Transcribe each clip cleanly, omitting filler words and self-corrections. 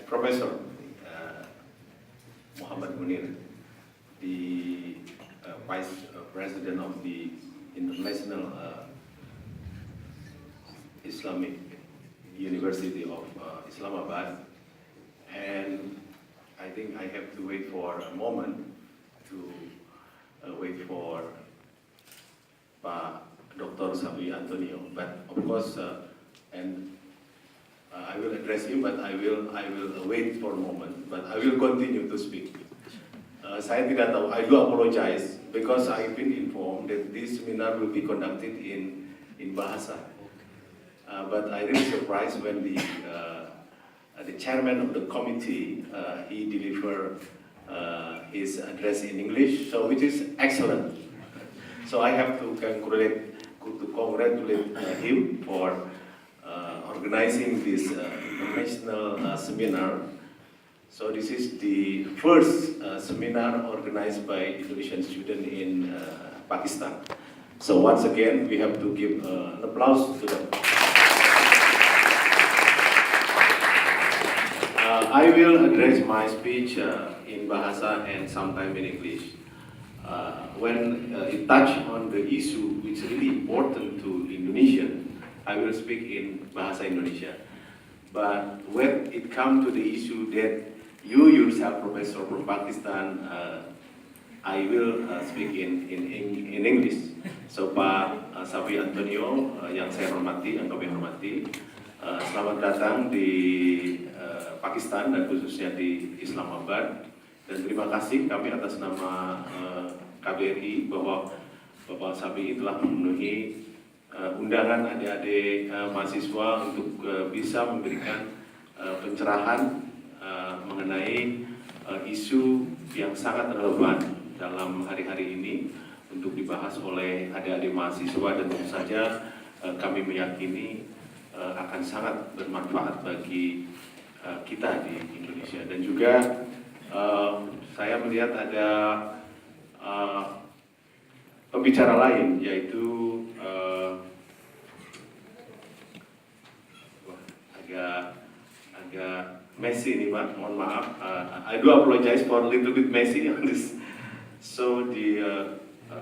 Professor Muhammad Munir, the Vice President of the International Islamic University of Islamabad, and I think I have to wait for a moment to wait for Dr. Sabi Antonio, but of course, I will address him, but I will wait for a moment, but I will continue to speak. Saya tidak tahu, I do apologize because I've been informed that this seminar will be conducted in Bahasa. But I really surprised when the chairman of the committee he delivered his address in English, so which is excellent. So I have to congratulate him for organizing this international seminar. So this is the first seminar organized by Indonesian students in Pakistan. So once again, we have to give an applause to them. I will address my speech in Bahasa and sometime in English. When it touches on the issue which is really important to Indonesian, I will speak in Bahasa Indonesia. But when it comes to the issue that you yourself, Professor from Pakistan, I will speak in English. So Pak Sabi Antonio, yang saya hormati, yang kami hormati, selamat datang di Pakistan dan khususnya di Islamabad. Dan terima kasih kami atas nama KBRI bahwa Bapak Sabi telah memenuhi undangan adik-adik mahasiswa untuk bisa memberikan pencerahan mengenai isu yang sangat relevan dalam hari-hari ini untuk dibahas oleh adik-adik mahasiswa, dan tentu saja kami meyakini akan sangat bermanfaat bagi kita di Indonesia. Dan juga saya melihat ada pembicara lain, yaitu agak messy nih Pak, mohon maaf. I do apologize for a little bit messy on this. So the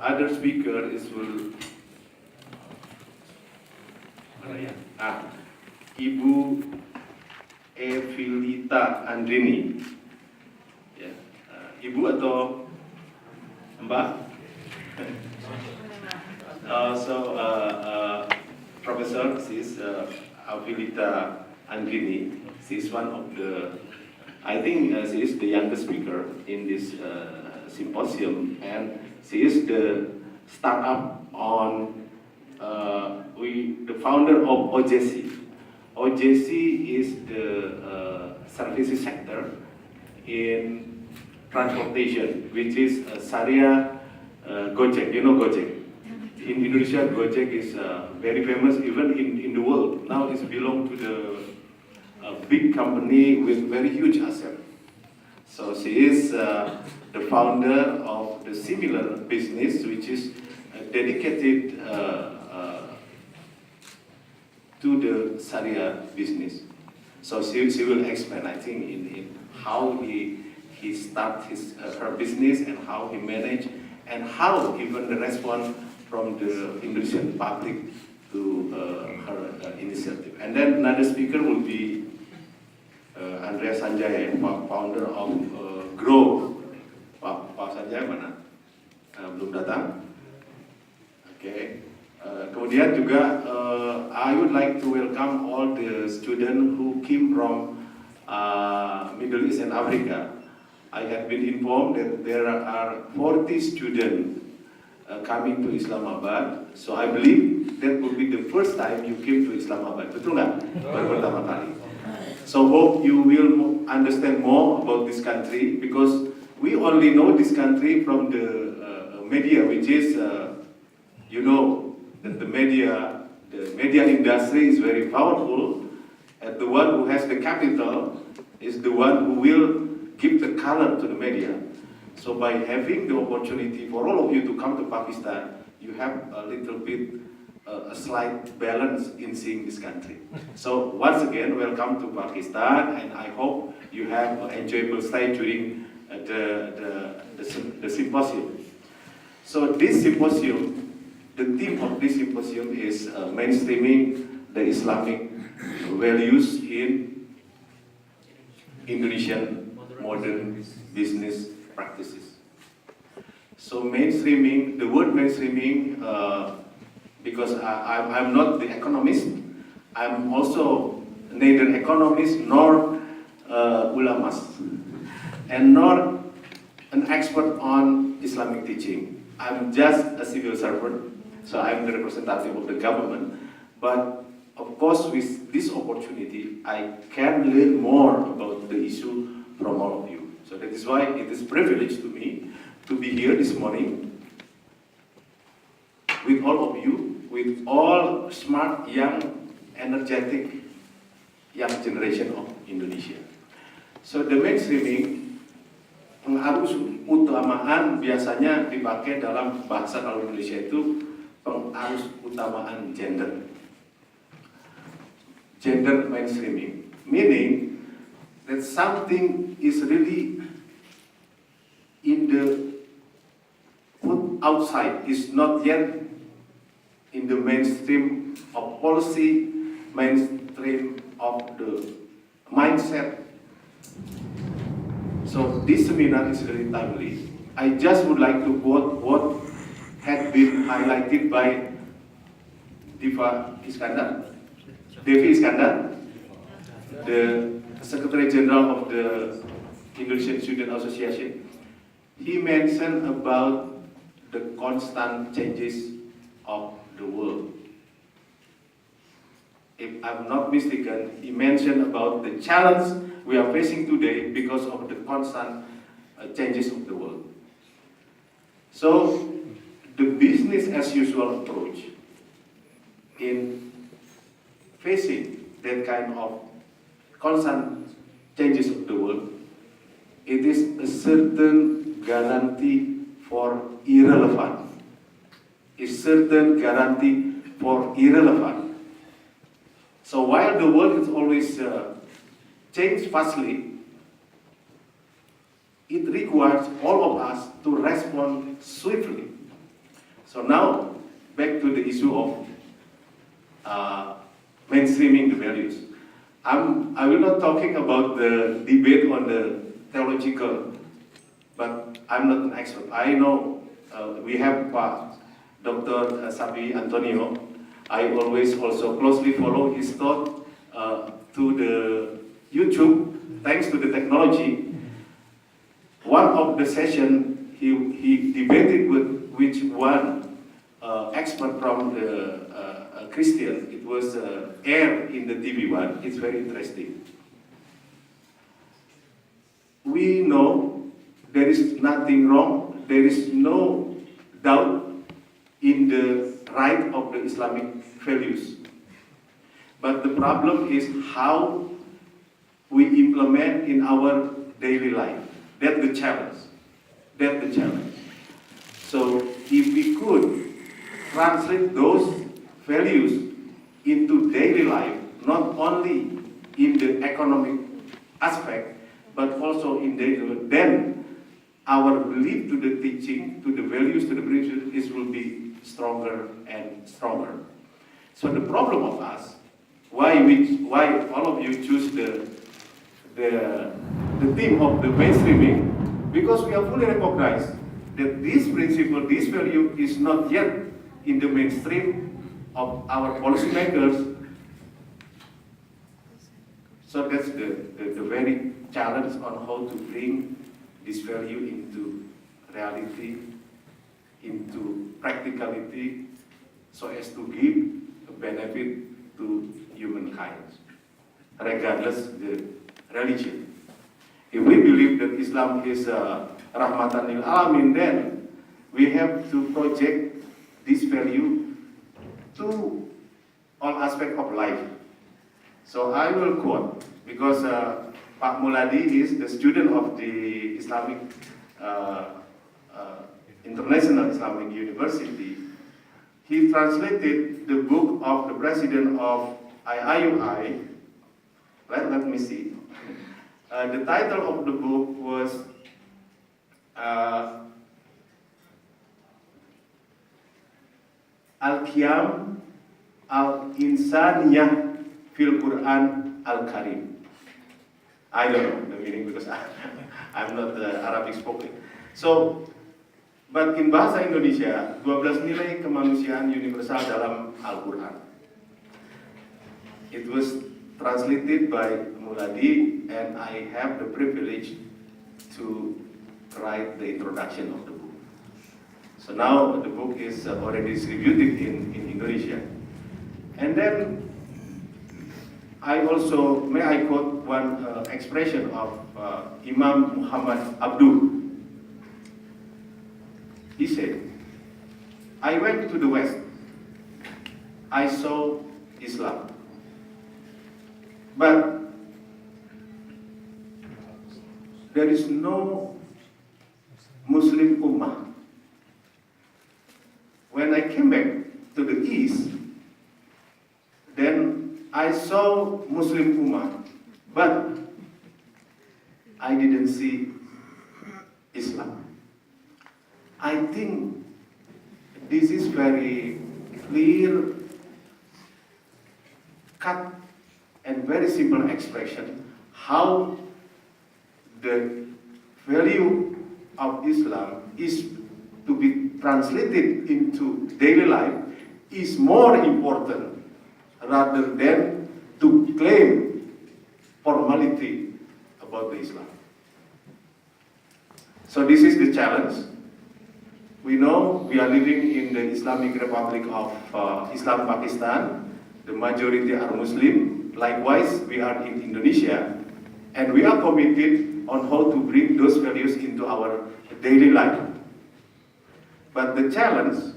other speaker is Ibu Evilita Andrini. Ya, Ibu atau Mbak? Professor, she's Evilita Andrini. She's one of the, I think she is the youngest speaker in this symposium, and she is the startup on the founder of OJC. OJC is the services sector in transportation, which is Syariah Gojek. You know Gojek. In Indonesia, Gojek is very famous even in the world. Now it's belong to the big company with very huge asset. So she is the founder of the similar business, which is dedicated to the Syariah business. So she will explain, I think, in how he start her business and how he manage and how even the response from the Indonesian public to her initiative. And then another speaker will be Andrea Sanjaya, founder of Grow. Pak Sanjaya mana? Belum datang? Oke. Kemudian juga I would like to welcome all the students who came from Middle East and Africa. I have been informed that there are 40 students coming to Islamabad, so I believe that will be the first time you came to Islamabad. Betul nggak? Baru pertama kali. So hope you will understand more about this country, because we only know this country from the media, which is you know that the media industry is very powerful, and the one who has the capital is the one who will give the color to the media. So by having the opportunity for all of you to come to Pakistan, you have a little bit a slight balance in seeing this country. So once again, welcome to Pakistan, and I hope you have an enjoyable stay during the symposium. So this symposium, the theme of this symposium is mainstreaming the Islamic values in Indonesian modern business practices. So mainstreaming, the word mainstreaming, because I'm not the economist, I'm also neither economist nor ulamas, and nor an expert on Islamic teaching. I'm just a civil servant, so I'm the representative of the government. But of course, with this opportunity, I can learn more about the issue from all of you. So that is why it is a privilege to me to be here this morning with all of you, with all smart, young, energetic, young generation of Indonesia. So the mainstreaming, pengarus utamaan biasanya dipakai dalam bahasa kalau Indonesia itu pengarus utamaan gender. Gender mainstreaming, meaning that something is really in the put outside, is not yet in the mainstream of policy, mainstream of the mindset. So this seminar is really timely. I just would like to quote what had been highlighted by Devi Iskandar, the Secretary General of the Indonesian Student Association. He mentioned about the constant changes of the world. If I'm not mistaken, he mentioned about the challenge we are facing today because of the constant changes of the world. So the business as usual approach in facing that kind of constant changes of the world, it is a certain guarantee for irrelevant. A certain guarantee for irrelevant. So while the world is always changed fastly, it requires all of us to respond swiftly. So now, back to the issue of mainstreaming the values. I will not talking about the debate on the theological, but I'm not an expert. I know we have Dr. Sabi Antonio. I always also closely follow his thought to the YouTube, thanks to the technology. One of the session he debated with which one expert from the Christian. It was aired in the TV one. It's very interesting. We know there is nothing wrong. There is no doubt in the right of the Islamic values. But the problem is how we implement in our daily life. That's the challenge. That's the challenge. So if we could translate those values into daily life, not only in the economic aspect, but also in daily life, then our belief to the teaching, to the values, to the beliefs will be stronger and stronger. So the problem of us, why all of you choose the theme of the mainstreaming, because we are fully recognized that this principle, this value is not yet in the mainstream of our policymakers. So that's the very challenge on how to bring this value into reality, into practicality, so as to give a benefit to humankind, regardless the religion. If we believe that Islam is rahmatan lil alamin, then we have to project this value to all aspects of life. So I will quote, because Pak Muladi is the student of the International Islamic University. he translated the book of the president of IIU. Let me see. The title of the book was Al-Qiyam Al-Insaniyah Fil Quran Al-Karim. I don't know the meaning because I'm not Arabic spoken. So, but in bahasa Indonesia, 12 nilai kemanusiaan universal dalam Al-Quran. It was translated by Muladi, and I have the privilege to write the introduction of the book. So now the book is already distributed in Indonesia. And then I also, may I quote one expression of Imam Muhammad Abduh. He said, I went to the West. I saw Islam. But there is no Muslim Ummah. When I came back to the East, then I saw Muslim Ummah, but I didn't see Islam. I think this is very clear cut and very simple expression how the value of Islam is to be translated into daily life is more important rather than to claim formality about the Islam. So this is the challenge. We know we are living in the Islamic Republic of Islam Pakistan. The majority are Muslim. Likewise, we are in Indonesia, and we are committed on how to bring those values into our daily life. But the challenge,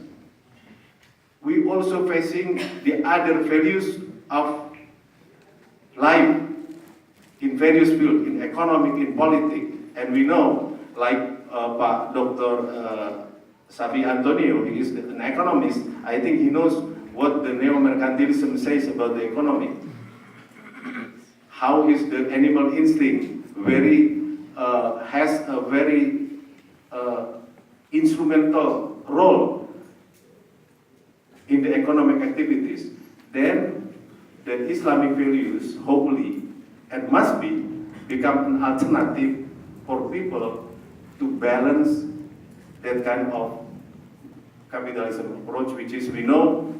we also facing the other values of life in various fields, in economic, in politics, and we know, like Pak Dr. Safi Antonio, he is an economist. I think he knows what the neo-mercantilism says about the economy. How is the animal instinct has a very instrumental role in the economic activities. Then the Islamic values, hopefully, and must be, become an alternative for people to balance that kind of capitalism approach, which is, we know,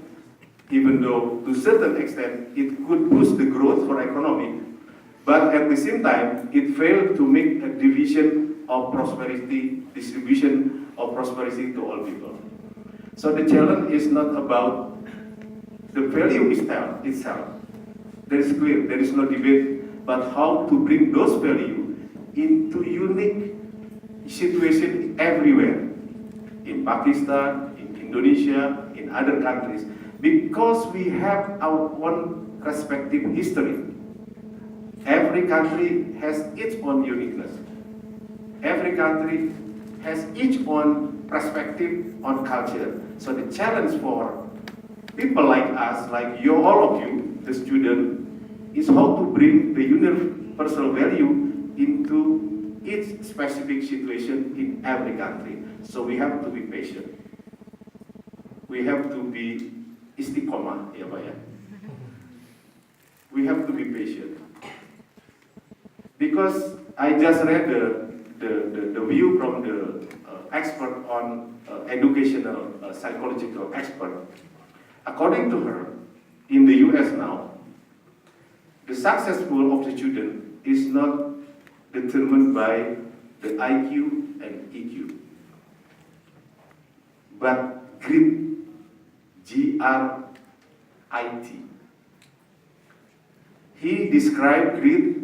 even though to a certain extent it could boost the growth for economy, but at the same time it failed to make a division of prosperity, distribution of prosperity to all people. So the challenge is not about the value itself. That is clear, there is no debate, but how to bring those values into unique situation everywhere, in Pakistan, in Indonesia, in other countries, because we have our own respective history. Every country has its own uniqueness. Every country has its own perspective on culture. So the challenge for people like us, like you, all of you, the student, is how to bring the universal value into its specific situation in every country. So we have to be patient. We have to be istiqomah, ya Pak ya. We have to be patient. Because I just read the view from the expert on educational psychological expert. According to her, in the US now, the successful of the student is not determined by the IQ and EQ, but grit, G-R-I-T. He described grit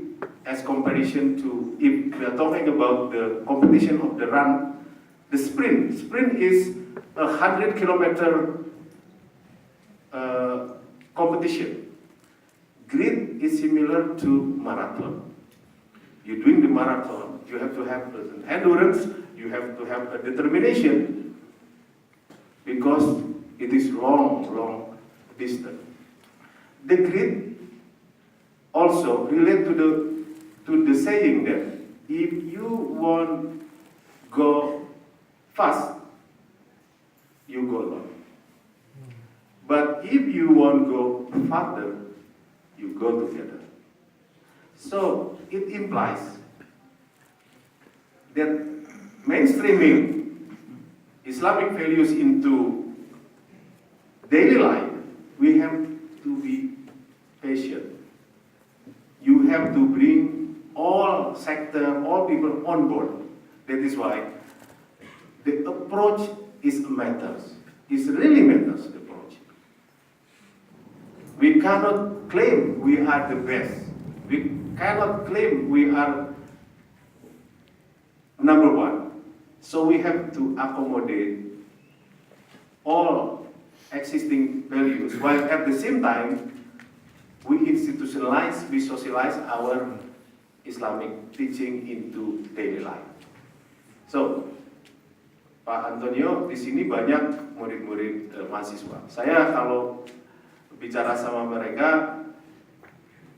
as comparison to, if we are talking about the competition of the run, the sprint. Sprint is 100-kilometer competition. Grit is similar to marathon. You're doing the marathon, you have to have an endurance, you have to have a determination, because it is long distance. The grid also relate to the saying that if you want go fast, you go long. But if you want go farther, you go together. So it implies that mainstreaming Islamic values into daily life, we have to be patient. You have to bring all sector, all people on board. That is why the approach is matters. It really matters, the approach. We cannot claim we are the best. We cannot claim we are number one. So we have to accommodate all existing values, while at the same time, we institutionalize, we socialize our Islamic teaching into daily life. So, Pak Antonio, di sini banyak murid-murid mahasiswa. Saya kalau bicara sama mereka,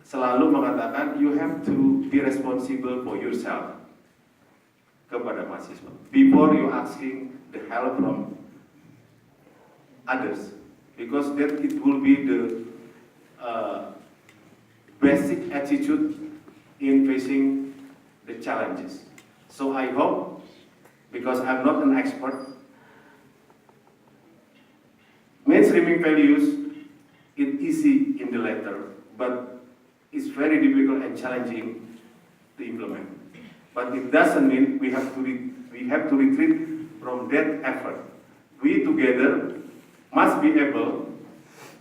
selalu mengatakan, you have to be responsible for yourself kepada mahasiswa before you asking the help from others, because that it will be the basic attitude in facing the challenges. So I hope, because I'm not an expert, mainstreaming values is easy in the letter, but it's very difficult and challenging to implement. But it doesn't mean we have to retreat from that effort. We together must be able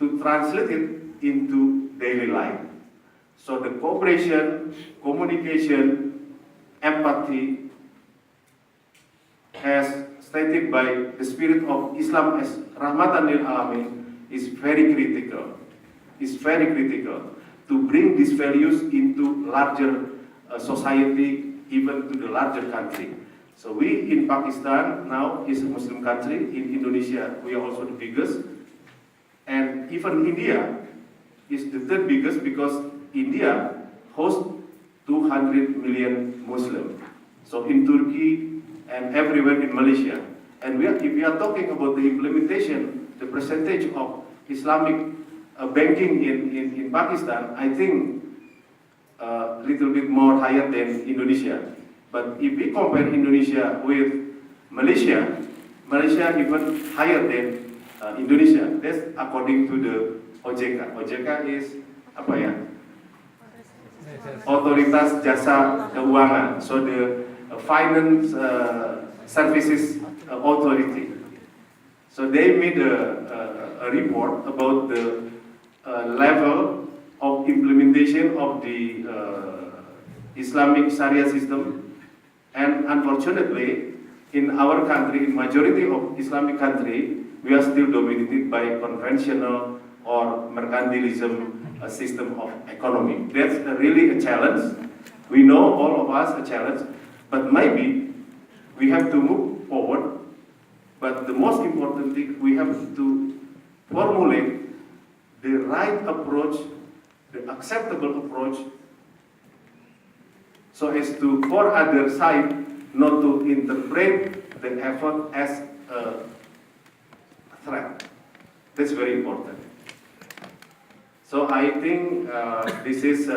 to translate it into daily life. So the cooperation, communication, empathy, as stated by the spirit of Islam as Rahmatan lil Alamin, is very critical. It's very critical to bring these values into larger society, even to the larger country. So we in Pakistan now is a Muslim country. In Indonesia, we are also the biggest. And even India is the third biggest, because India hosts 200 million Muslims. So in Turkey and everywhere in Malaysia. And if we are talking about the implementation, the percentage of Islamic banking in Pakistan, I think a little bit more higher than Indonesia. But if we compare Indonesia with Malaysia, Malaysia even higher than Indonesia. That's according to the OJK. OJK is apa ya? Otoritas Jasa Keuangan. So the Finance Services Authority. So they made a report about the level of implementation of the Islamic Sharia system, and unfortunately, in our country, in majority of Islamic country, we are still dominated by conventional or mercantilism system of economy. That's really a challenge. We know all of us a challenge, but maybe we have to move forward. But the most important thing, we have to formulate the right approach, the acceptable approach, so as to, for other side, not to interpret the effort as a threat. That's very important. So I think this is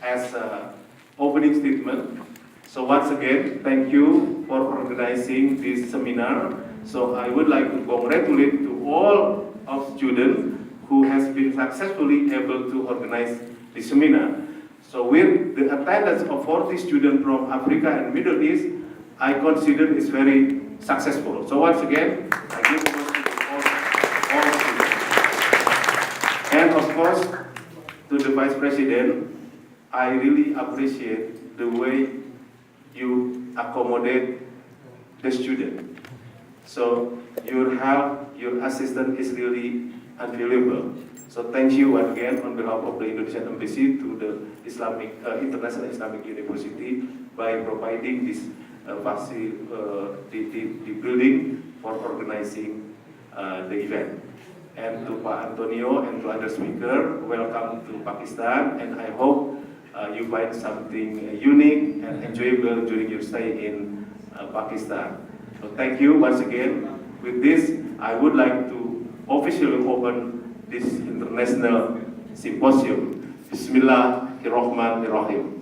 as an opening statement. So once again, thank you for organizing this seminar. So I would like to congratulate to all of students who has been successfully able to organize this seminar. So with the attendance of 40 students from Africa and Middle East, I consider it's very successful. So once again, I give the word to all students. And of course, to the Vice President, I really appreciate the way you accommodate the student. So your help, your assistance is really unvaluable. So thank you again on behalf of the Indonesian Embassy to the International Islamic University by providing this the building for organizing the event. and to Pak Antonio and to other speaker. Welcome to Pakistan, and I hope you find something unique and enjoyable during your stay in Pakistan. So thank you once again. With this, I would like to officially open this international symposium. Bismillahirrahmanirrahim.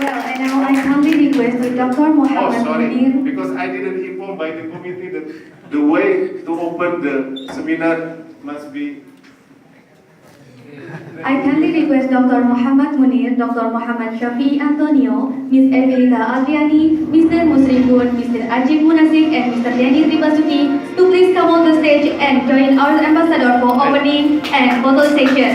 Well, and now I kindly request with Dr. Muhammad Munir. Because I didn't inform by the committee that the way to open the seminar must be. I kindly request Dr. Muhammad Munir, Dr. Muhammad Shafi'i Antonio, Ms. Evelita Adriani, Mr. Musrifun, Mr. Ajib Munasik, and Mr. Denny Ribasuki to please come on the stage and join our ambassador for opening and photo session.